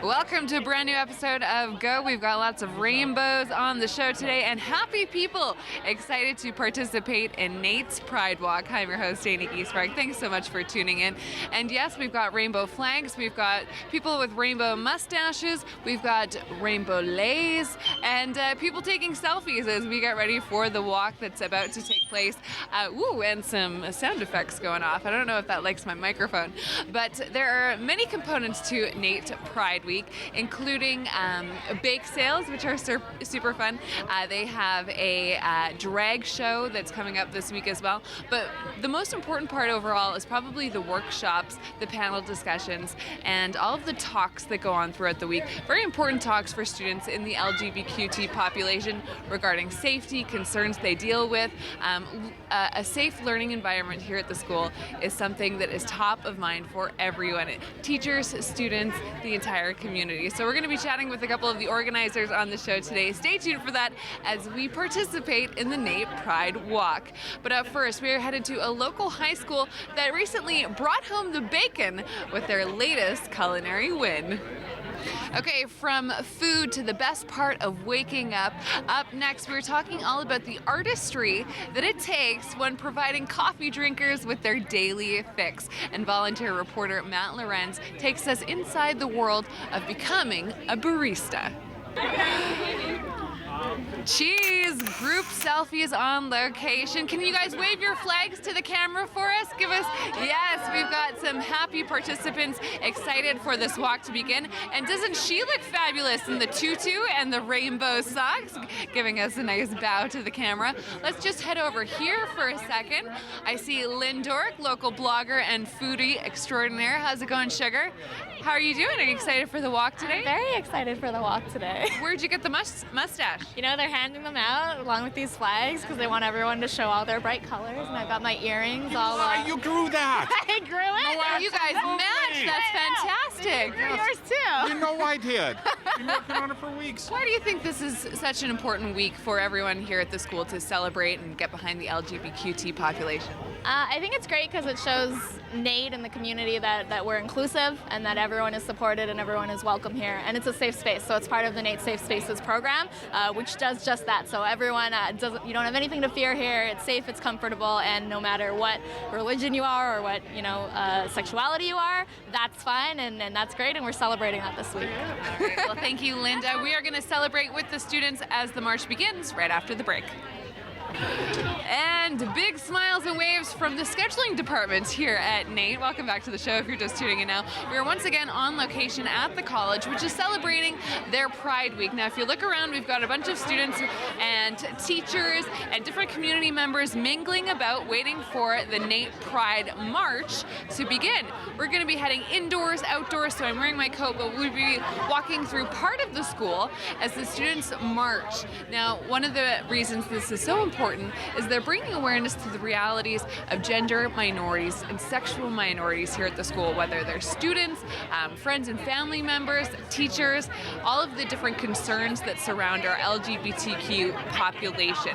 Welcome to a brand new episode of Go. We've got lots of rainbows on the show today and happy people excited to participate in NAIT's Pride Walk. I'm your host, Amy Giesbrecht. Thanks so much for tuning in. And yes, we've got rainbow flags, we've got people with rainbow mustaches, we've got rainbow leis, and people taking selfies as we get ready for the walk that's about to take place. And some sound effects going off. I don't know if that likes my microphone, but there are many components to NAIT Pride Week, including bake sales, which are super fun. They have a drag show that's coming up this week as well. But the most important part overall is probably the workshops, the panel discussions, and all of the talks that go on throughout the week. Very important talks for students in the LGBTQ population regarding safety, concerns they deal with. A safe learning environment here at the school is something that is top of mind for everyone. Teachers, students, the entire community. So we're going to be chatting with a couple of the organizers on the show today. Stay tuned for that as we participate in the NAIT Pride Walk. But up first, we are headed to a local high school that recently brought home the bacon with their latest culinary win. Okay, from food to the best part of waking up. Up next, we're talking all about the artistry that it takes when providing coffee drinkers with their daily fix. And volunteer reporter Matt Lorenz takes us inside the world of becoming a barista. Cheese! Group selfies on location. Can you guys wave your flags to the camera for us? Yes, we've got some happy participants excited for this walk to begin. And doesn't she look fabulous in the tutu and the rainbow socks? Giving us a nice bow to the camera. Let's just head over here for a second. I see Lynn Dork, local blogger and foodie extraordinaire. How's it going, Sugar? How are you doing? Are you excited for the walk today? I'm very excited for the walk today. Where'd you get the mustache? You know, they're handing them out along with these flags because they want everyone to show all their bright colors, and I've got my earrings all You grew that! I grew it! You guys match! That's fantastic! Yours too! You know I did. Been working on it for weeks. Why do you think this is such an important week for everyone here at the school to celebrate and get behind the LGBTQ population? I think it's great because it shows NAIT and the community that we're inclusive and that everyone is supported and everyone is welcome here. And it's a safe space, so it's part of the NAIT Safe Spaces program, which does just that. So everyone, you don't have anything to fear here. It's safe, it's comfortable, and no matter what religion you are or what sexuality you are, that's fine and that's great, and we're celebrating that this week. All right, well, thank you, Linda. We are going to celebrate with the students as the march begins right after the break. And big smiles and waves from the scheduling department here at NAIT. Welcome back to the show if you're just tuning in now. We are once again on location at the college, which is celebrating their Pride Week. Now, if you look around, we've got a bunch of students and teachers and different community members mingling about, waiting for the NAIT Pride March to begin. We're going to be heading indoors, outdoors, so I'm wearing my coat, but we'll be walking through part of the school as the students march. Now, one of the reasons this is so important is they're bringing awareness to the realities of gender minorities and sexual minorities here at the school, whether they're students, friends and family members, teachers, all of the different concerns that surround our LGBTQ population.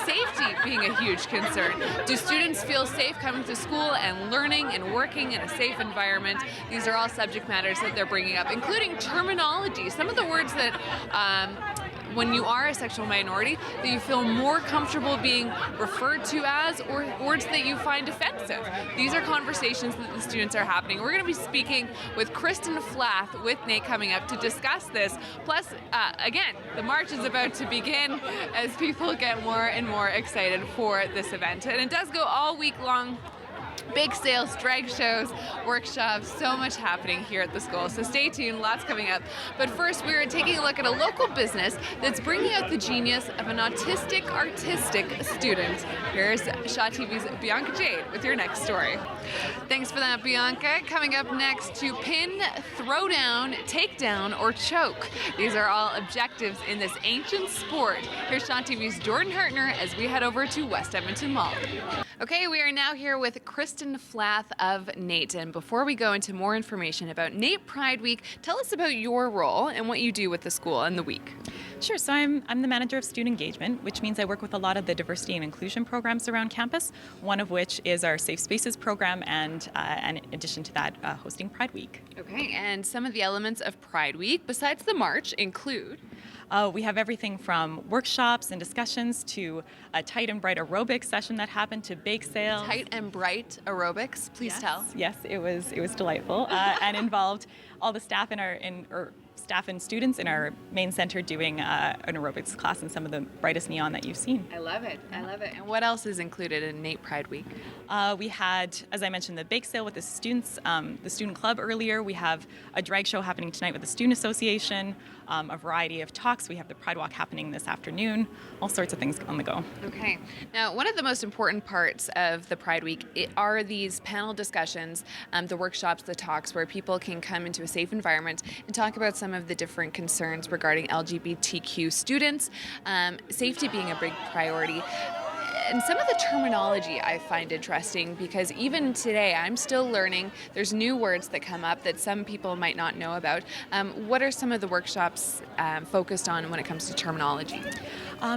Safety being a huge concern. Do students feel safe coming to school and learning and working in a safe environment? These are all subject matters that they're bringing up, including terminology. Some of the words that when you are a sexual minority, that you feel more comfortable being referred to as, or words that you find offensive. These are conversations that the students are happening. We're going to be speaking with Kristen Flath with NAIT coming up to discuss this. Plus, again, the march is about to begin as people get more and more excited for this event. And it does go all week long. Big sales, drag shows, workshops, so much happening here at the school. So stay tuned, lots coming up. But first, we're taking a look at a local business that's bringing out the genius of an autistic, artistic student. Here's Shaw TV's Bianca Jade with your next story. Thanks for that, Bianca. Coming up next, to pin, throw down, take down, or choke. These are all objectives in this ancient sport. Here's Shaw TV's Jordan Hartner as we head over to West Edmonton Mall. Okay, we are now here with Kristen Flath of NAIT. And before we go into more information about NAIT Pride Week, tell us about your role and what you do with the school and the week. Sure. So I'm the manager of student engagement, which means I work with a lot of the diversity and inclusion programs around campus, one of which is our Safe Spaces program, and in addition to that, hosting Pride Week. Okay, and some of the elements of Pride Week, besides the march, include? We have everything from workshops and discussions to a tight and bright aerobics session that happened to bake sales. Tight and bright aerobics, please tell. Yes, it was delightful and involved all the staff staff and students in our main center doing an aerobics class in some of the brightest neon that you've seen. I love it. I love it. And what else is included in NAIT Pride Week? We had, as I mentioned, the bake sale with the students, the student club earlier. We have a drag show happening tonight with the Student Association, a variety of talks. We have the Pride Walk happening this afternoon, all sorts of things on the go. Okay. Now, one of the most important parts of the Pride Week are these panel discussions, the workshops, the talks, where people can come into a safe environment and talk about some of the different concerns regarding LGBTQ students, safety being a big priority. And some of the terminology I find interesting because even today I'm still learning. There's new words that come up that some people might not know about. What are some of the workshops focused on when it comes to terminology?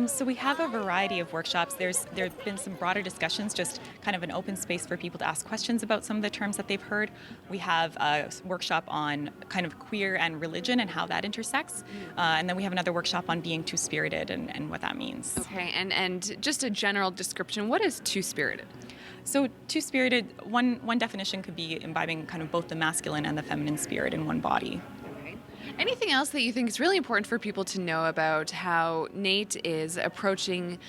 So we have a variety of workshops. There have been some broader discussions, just kind of an open space for people to ask questions about some of the terms that they've heard. We have a workshop on kind of queer and religion and how that intersects. And then we have another workshop on being two-spirited and what that means. Okay, and just a general description, what is two-spirited? So two-spirited, one definition could be imbibing kind of both the masculine and the feminine spirit in one body. Anything else that you think is really important for people to know about how NAIT is approaching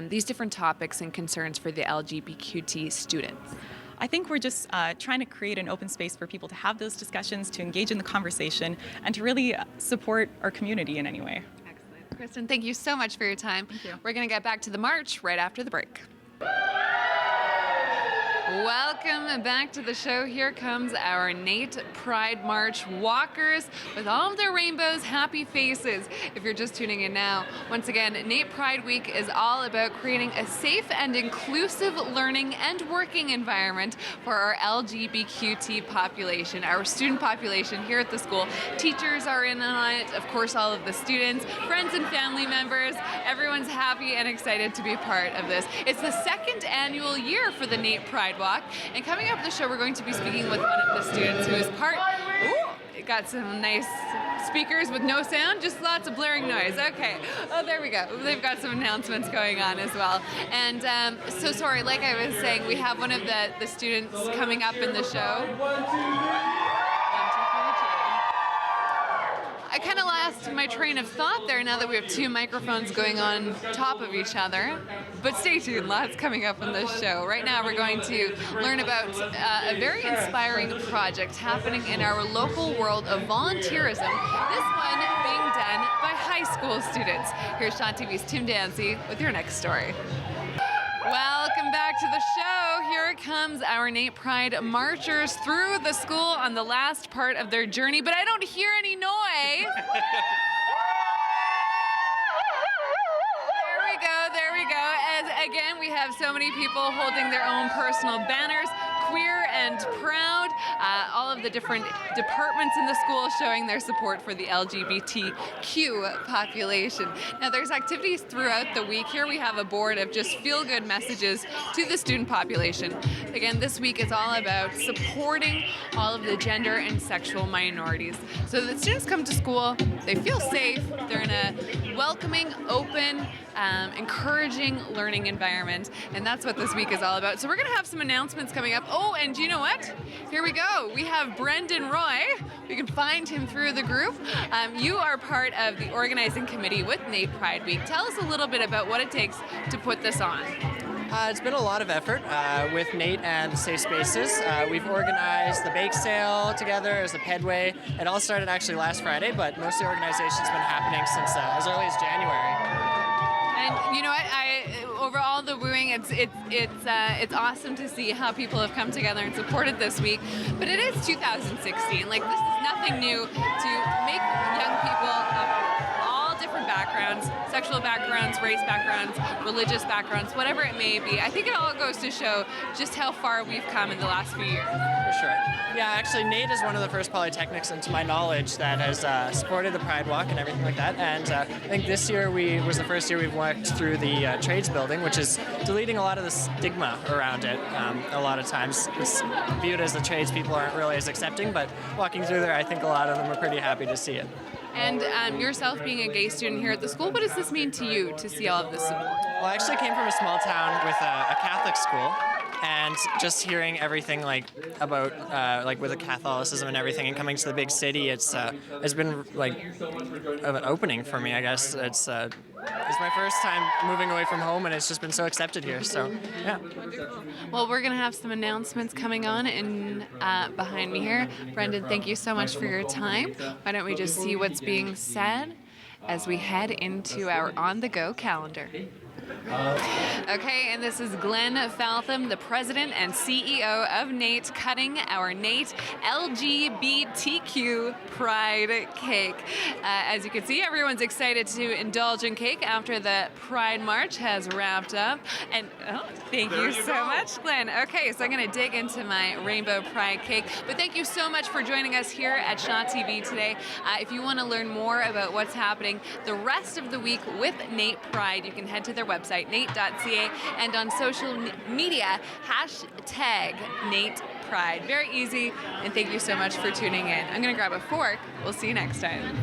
these different topics and concerns for the LGBTQ students? I think we're just trying to create an open space for people to have those discussions, to engage in the conversation, and to really support our community in any way. Excellent. Kristen, thank you so much for your time. Thank you. We're going to get back to the march right after the break. Welcome back to the show. Here comes our NAIT Pride March walkers with all of their rainbows, happy faces. If you're just tuning in now, once again, NAIT Pride Week is all about creating a safe and inclusive learning and working environment for our LGBTQ population, our student population here at the school. Teachers are in on it, of course, all of the students, friends and family members. Everyone's happy and excited to be part of this. It's the second annual year for the NAIT Pride Walk. And coming up the show, we're going to be speaking with one of the students who is part. Ooh, got some nice speakers with no sound, just lots of blaring noise. Okay. Oh, there we go. They've got some announcements going on as well. And so sorry, like I was saying, we have one of the students coming up in the show. I kind of lost my train of thought there now that we have two microphones going on top of each other. But stay tuned, lots coming up in this show. Right now we're going to learn about a very inspiring project happening in our local world of volunteerism. This one being done by high school students. Here's Sean TV's Tim Dancy with your next story. Welcome back to the show. Here comes our NAIT Pride marchers through the school on the last part of their journey, but I don't hear any noise. There we go. As again, we have so many people holding their own personal banners, queer and proud, all of the different departments in the school showing their support for the LGBTQ population. Now, there's activities throughout the week. Here we have a board of just feel-good messages to the student population. Again, this week is all about supporting all of the gender and sexual minorities. So that students come to school, they feel safe, they're in a welcoming, open, encouraging learning environment, and that's what this week is all about. So we're going to have some announcements coming up. Oh, and you know what? Here we go. We have Brendan Roy. We can find him through the group. You are part of the organizing committee with NAIT Pride Week. Tell us a little bit about what it takes to put this on. It's been a lot of effort with NAIT and the Safe Spaces. We've organized the bake sale together as the Pedway. It all started actually last Friday, but most of the organization's been happening since as early as January. And you know what? Over all the wooing, it's awesome to see how people have come together and supported this week. But it is 2016. Like, this is nothing new to make young people of all different backgrounds, sexual backgrounds, race backgrounds, religious backgrounds, whatever it may be. I think it all goes to show just how far we've come in the last few years. For sure. Yeah, actually, NAIT is one of the first polytechnics, and to my knowledge, that has supported the Pride Walk and everything like that. And I think this year was the first year we've walked through the trades building, which is deleting a lot of the stigma around it. A lot of times it's viewed as the trades people aren't really as accepting, but walking through there, I think a lot of them are pretty happy to see it. And yourself being a gay student here at the school, what does this mean to you to see all of this support? Well, I actually came from a small town with a Catholic school, and just hearing everything about with the Catholicism and everything, and coming to the big city, it's been an opening for me. I guess it's my first time moving away from home, and it's just been so accepted here. So yeah. Well, we're gonna have some announcements coming on behind me here. Brendan, thank you so much for your time. Why don't we just see what's being said as we head into our on-the-go calendar. Okay, and this is Glenn Faltham, the president and CEO of NAIT, cutting our NAIT LGBTQ Pride cake. As you can see, everyone's excited to indulge in cake after the Pride March has wrapped up. And thank you so much, Glenn. Okay, so I'm going to dig into my Rainbow Pride cake. But thank you so much for joining us here at Shaw TV today. If you want to learn more about what's happening the rest of the week with NAIT Pride, you can head to their website, NAIT.ca, and on social media, #NAIT Pride. Very easy, and thank you so much for tuning in. I'm going to grab a fork. We'll see you next time.